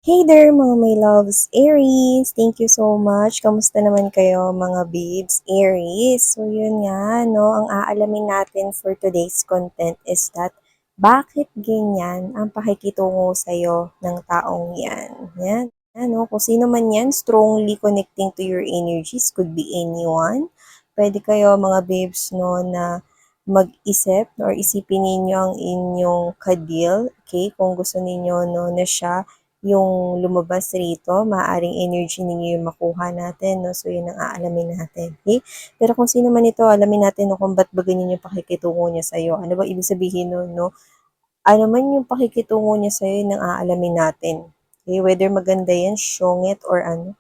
Hey there mga my loves, Aries! Thank you so much. Kamusta naman kayo mga babes, Aries? So yun nga, no, ang aalamin natin for today's content is that bakit ganyan ang pakikitungo sa'yo ng taong yan? Yan, ano, kung sino man yan, strongly connecting to your energies, could be anyone. Pwede kayo mga babes, no, na mag-isip or isipin ninyo ang inyong kadil, okay? Kung gusto ninyo, no, na siya yung lumabas rito, maaaring energy ninyo yung makuha natin, no? So, yun ang aalamin natin, okay? Pero kung sino man ito, alamin natin, no, kung ba't ba ganyan yung pakikitungo niya sa'yo. Ano ba ibig sabihin nun, no? Ano man yung pakikitungo niya sa'yo, yun ang aalamin natin. Okay? Whether maganda yan, syongit, or ano.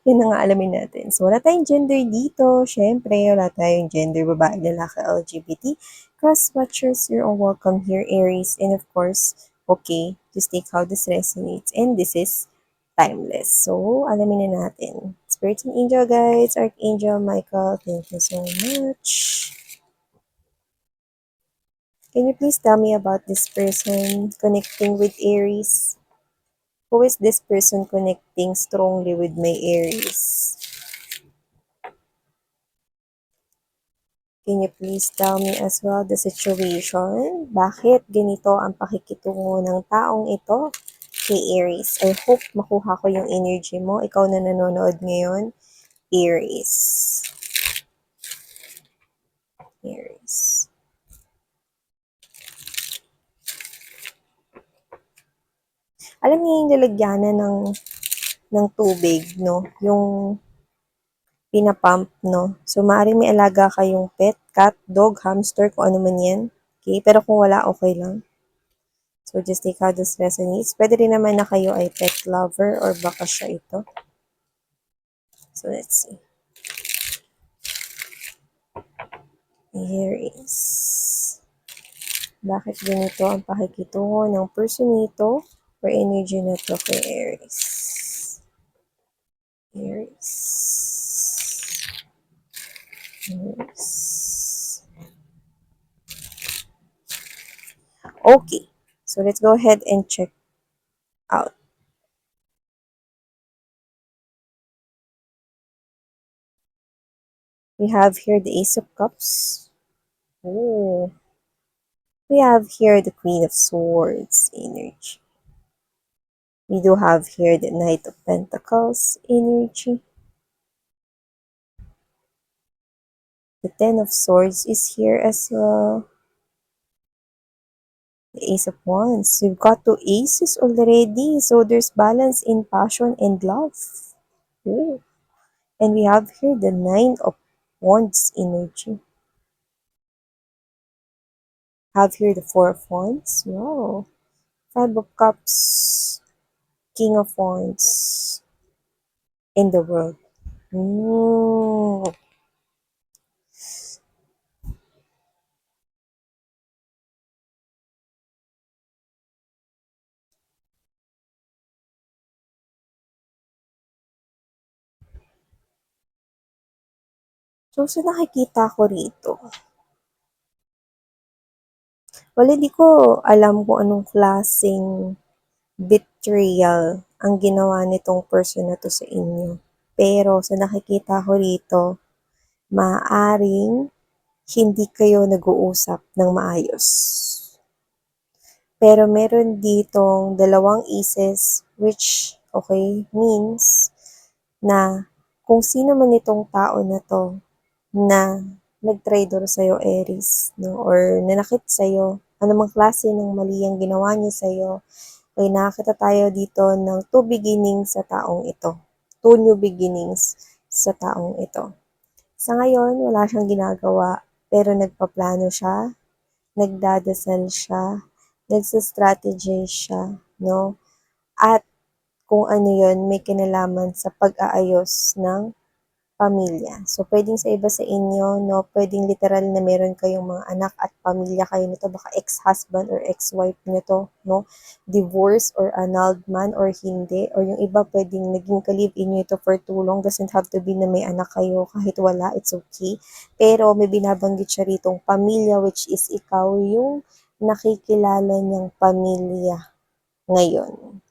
Yun ang aalamin natin. So, wala tayong gender dito. Syempre, wala tayong gender, babae, lalaki, LGBT. Cross-watchers, you're all welcome here, Aries. And of course, okay, just take how this resonates. And this is timeless. So, alamin na natin. Spirit and Angel guides, Archangel Michael, thank you so much. Can you please tell me about this person connecting with Aries? Who is this person connecting strongly with my Aries? Can you please tell me as well the situation? Bakit ganito ang pakikitungo ng taong ito kay Aries? I hope makuha ko yung energy mo. Ikaw na nanonood ngayon, Aries. Aries. Alam niyo yung lalagyanan ng tubig, no? Yung pinapump, no? So, maaaring may alaga kayong pet, cat, dog, hamster, kung ano man yan. Okay? Pero kung wala, okay lang. So, just take how this resonates. Pwede rin naman na kayo ay pet lover or baka siya ito. So, let's see. Here is. Bakit ganito ang pakikitungo ng person nito or energy na to kay Aries? Aries. Aries. Okay. So, let's go ahead and check out. We have here the Ace of Cups. Oh. We have here the Queen of Swords energy. We do have here the Knight of Pentacles energy. The Ten of Swords is here as well. The Ace of Wands. We've got two aces already. So there's balance in passion and love. Ooh. And we have here the Nine of Wands energy. Have here the Four of Wands. Wow. Five of Cups. King of Wands. In the world. Ooh. So, sa nakikita ko rito, well, hindi ko alam kung anong klaseng betrayal ang ginawa nitong person na to sa inyo. Pero sa nakikita ko rito, maaaring hindi kayo nag-uusap ng maayos. Pero meron ditong dalawang aces which, okay, means na kung sino man itong tao na to na nag-traitor sa'yo, Aries, no? Or nanakit sa'yo, anumang klase ng mali ang ginawa niya sa'yo, ay nakakita tayo dito ng two beginnings sa taong ito. Two new beginnings sa taong ito. Sa ngayon, wala siyang ginagawa, pero nagpaplano siya, nagdadasal siya, nagsa-strategize siya, no? At kung ano yon may kinalaman sa pag-aayos ng pamilya. So, pwedeng sa iba sa inyo, no, pwedeng literal na meron kayong mga anak at pamilya kayo nito, baka ex-husband or ex-wife nito, no, divorce or annulled man or hindi, or yung iba pwedeng naging ka-live-in nyo ito for too long, doesn't have to be na may anak kayo, kahit wala, it's okay. Pero may binabanggit siya ritong pamilya, which is ikaw yung nakikilala niyang pamilya ngayon.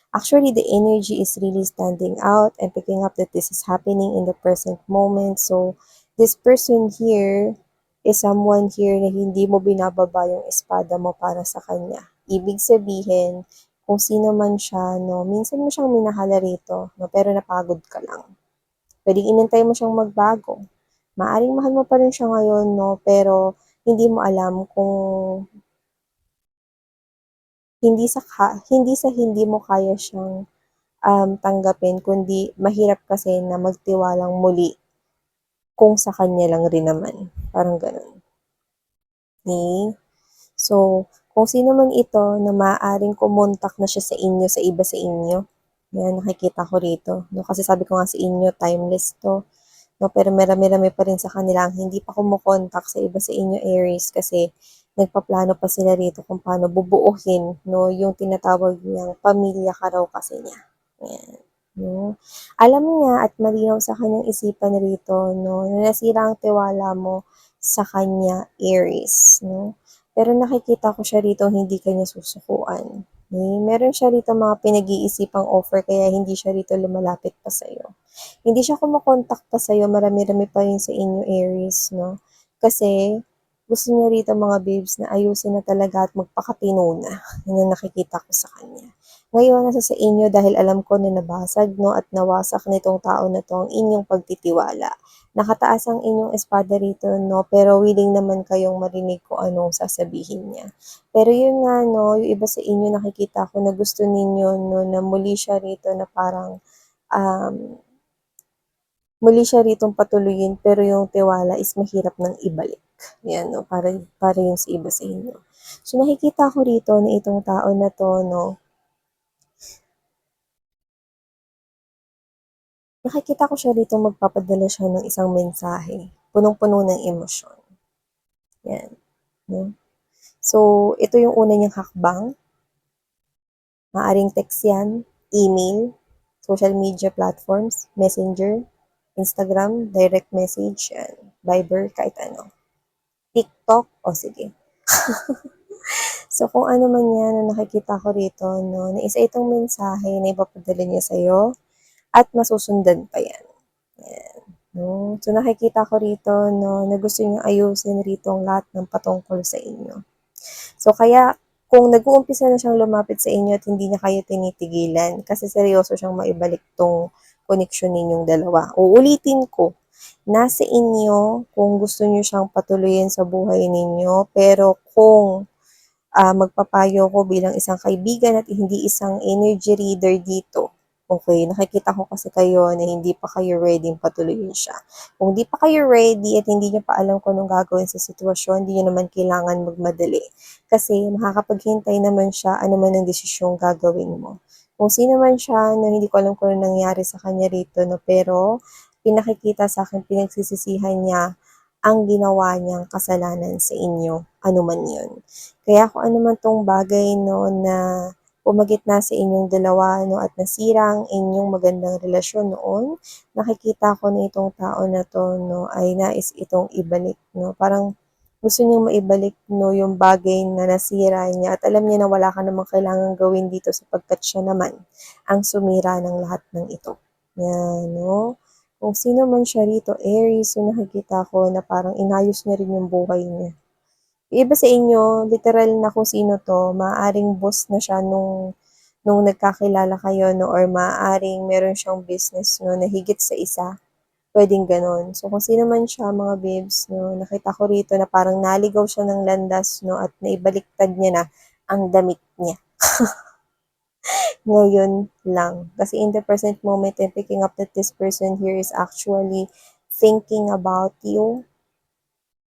Actually, the energy is really standing out and picking up that this is happening in the present moment. So, this person here is someone here na hindi mo binababa yung espada mo para sa kanya. Ibig sabihin, kung sino man siya, no, minsan mo siyang minahala rito, no, pero napagod ka lang. Pwedeng inintay mo siyang magbago. Maaring mahal mo pa rin siya ngayon, no, pero hindi mo alam kung hindi mo kaya siyang tanggapin, kundi mahirap kasi na magtiwalang muli kung sa kanya lang rin naman. Parang ganun. Okay? So, kung sino man ito na maaaring kumontak na siya sa inyo, sa iba sa inyo, yan, nakikita ko rito. No? Kasi sabi ko nga sa inyo, timeless to. No? Pero marami-rami pa rin sa kanila ang hindi pa kumukontak sa iba sa inyo, Aries, kasi nagpaplano pa sila rito kung paano bubuuhin, no, yung tinatawag niyang pamilya ka raw kasi niya. Ayan. No? Alam niya at malinaw sa kanyang isipan rito, no, na nasira ang tiwala mo sa kanya, Aries, no? Pero nakikita ko siya rito hindi kanya susukuan. Okay? Meron siya rito mga pinag-iisipang offer kaya hindi siya rito lumalapit pa sa'yo. Hindi siya kumokontak pa sa'yo, marami-rami pa rin sa inyo, Aries, no? Kasi gusto niya rito mga babes na ayusin na talaga at magpakatino na. Yun ang nakikita ko sa kanya. Ngayon, nasa sa inyo dahil alam ko na nabasag, no, at nawasak nitong tao na to ang inyong pagtitiwala. Nakataas ang inyong espada rito, no, pero willing naman kayong marinig kung anong sasabihin niya. Pero yun nga, no, yung iba sa inyo nakikita ko na gusto ninyo, no, na muli siya rito na parang um, muli siya ritong patuloyin pero yung tiwala is mahirap nang ibalik. Yan, no, para yung sa iba sa inyo. So nakikita ko rito na itong tao na to, no, nakikita ko siya rito magpapadala siya ng isang mensahe, punong-puno ng emosyon. Yan, no. So ito yung una niyang hakbang. Maaring text yan, email, social media platforms, messenger, Instagram, direct message, yan, Viber, kahit ano. TikTok, o sige. So, kung ano man yan na nakikita ko rito, no, na isa itong mensahe na ipapadala niya sa'yo at masusundan pa yan. Yan. No? So, nakikita ko rito, no, na gusto niyo ayusin rito ang lahat ng patungkol sa inyo. So, kaya, kung nag-uumpisa na siyang lumapit sa inyo at hindi niya kayo tinitigilan, kasi seryoso siyang maibalik tong connection ninyong dalawa. Uulitin ko, nasa inyo kung gusto niyo siyang patuloyin sa buhay ninyo, pero kung magpapayo ko bilang isang kaibigan at hindi isang energy reader dito. Okay, nakikita ko kasi kayo na hindi pa kayo ready patuloyin siya. Kung di pa kayo ready at hindi niyo pa alam kung anong gagawin sa sitwasyon, hindi niyo naman kailangan magmadali. Kasi makakapaghintay naman siya ano man ang desisyong gagawin mo. Kung sino man siya na hindi ko alam kung ano nangyari sa kanya rito, no, pero pinakikita sa akin, pinagsisisihan niya ang ginawa niyang kasalanan sa inyo, ano man yun. Kaya kung ano man tong bagay, no, na pumagitna sa inyong dalawa, no, at nasira ang inyong magandang relasyon noon, nakikita ko na itong tao na to, no, ay nais itong ibalik, no. Parang gusto niyang maibalik, no, yung bagay na nasira niya at alam niya na wala ka namang kailangang gawin dito sapagkat siya naman ang sumira ng lahat ng ito. Yan, no. Kung sino man siya rito, Aries, so nakikita ko na parang inayos niya rin yung buhay niya. Yung iba sa inyo, literal na kung sino 'to, maaaring boss na siya nung nagkakilala kayo 'no, or maaaring meron siyang business 'no, na higit sa isa, puwedeng gano'n. So, kung sino man siya mga babes 'no, nakita ko rito na parang naligaw siya ng landas 'no, at naibaliktad niya na ang damit niya. Ngayon lang. Kasi in the present moment, I'm picking up that this person here is actually thinking about you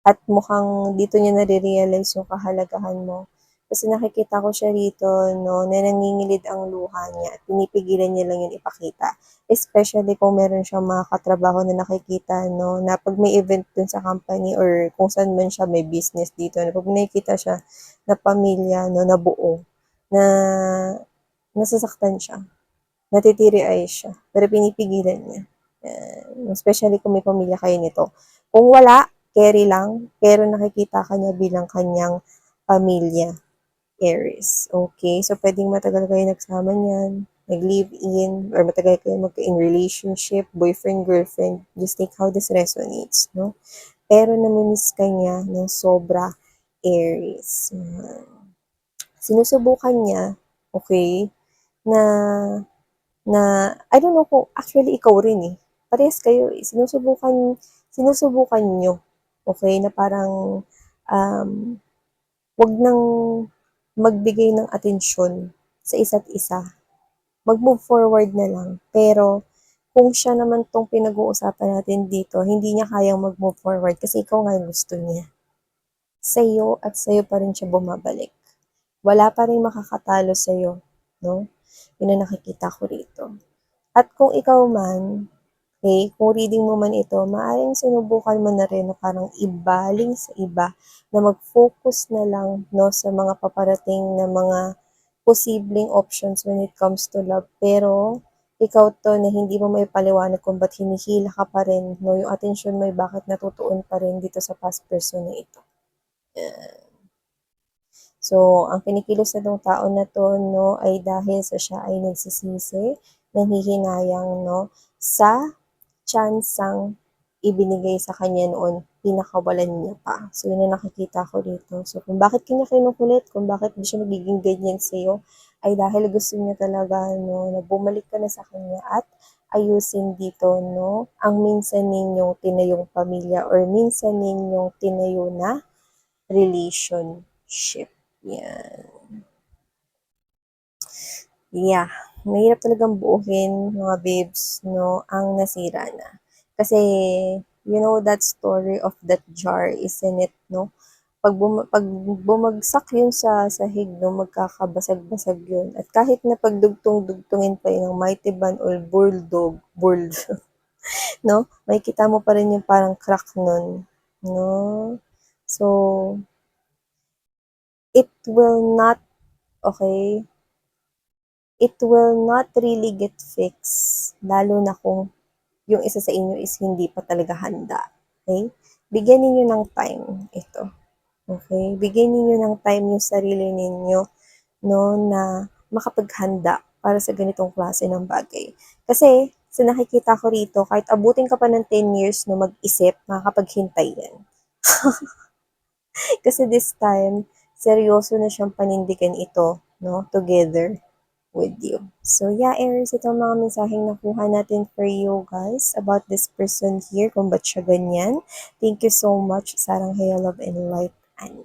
at mukhang dito niya nare-realize yung kahalagahan mo. Kasi nakikita ko siya rito, no, na nangingilid ang luha niya at pinipigilan niya lang yun ipakita. Especially kung meron siyang mga katrabaho na nakikita, no, na pag may event dun sa company or kung saan man siya may business dito, na pag nakikita siya na pamilya, no, na buo, na nasasaktan siya, natitiri-eyes siya, pero pinipigilan niya. Especially kung may pamilya kayo nito. Kung wala, carry lang, pero nakikita ka niya bilang kanyang pamilya, Aries. Okay, so pwedeng matagal kayo nagsama niyan. nag-live-in, or matagal kayo in relationship, boyfriend, girlfriend, just take how this resonates, no? Pero namimiss ka niya ng sobra, Aries. Sinusubukan niya, okay, na na I don't know kung actually ikaw rin, eh. Parehas kayo, eh, sinusubukan niyo, okay, na parang, um, 'wag nang magbigay ng atensyon sa isa't isa. Mag-move forward na lang. Pero kung siya naman 'tong pinag-uusapan natin dito, hindi niya kayang mag-move forward kasi ikaw nga yung gusto niya. Sa'yo at sa'yo pa rin siya bumabalik. Wala pa ring makakatalo sa'yo, 'no? Yun ang nakikita ko rito. At kung ikaw man, okay, kung reading mo man ito, maaaring sinubukan mo na rin na parang ibaling sa iba, na mag-focus na lang, 'no, sa mga paparating na mga posibleng options when it comes to love. Pero ikaw 'to na hindi mo maipaliwanag kung ba't hinihila ka pa rin, 'no, yung atensyon mo ay bakit natutuon pa rin dito sa past person na ito. So, ang kinikilos nitong tao na 'to, 'no, ay dahil sa siya ay nagsisisi, nanghihinayang, 'no, sa tsansang ibinigay sa kanya noon, pinakawalan niya pa. So, yun ang nakikita ko dito. So, kung bakit ka niya kinukulit, kung bakit di siya nagiging ganyan sa'yo, ay dahil gusto niya talaga, 'no, na bumalik ka na sa kanya at ayusin dito, 'no, ang minsan ninyong tinayong pamilya or minsan ninyong tinayo na relationship. Yan. Yeah, mahirap talagang buuhin, mga babes, 'no, ang nasira na. Kasi, you know that story of that jar, isn't it, 'no? Pag bumagsak yun sa sahig, 'no, magkakabasag-basag yun. At kahit na pagdugtong-dugtungin pa yun ng mighty band or bull, 'no, makikita mo pa rin yung parang crack nun, 'no? So, it will not, okay, it will not really get fixed, lalo na kung yung isa sa inyo is hindi pa talaga handa. Okay? Bigyan ninyo ng time ito. Okay? Bigyan ninyo ng time yung sarili ninyo, no, na makapaghanda para sa ganitong klase ng bagay. Kasi, sa nakikita ko rito, kahit abutin ka pa ng 10 years no mag-isip, makakapaghintay yan. Kasi this time, seryoso na siyang panindigan ito, no, together with you. So yeah, Aries, ito ang mga mensaheng nakuha natin for you guys about this person here, kung ba't siya ganyan. Thank you so much, Sarang Haya Love and Light and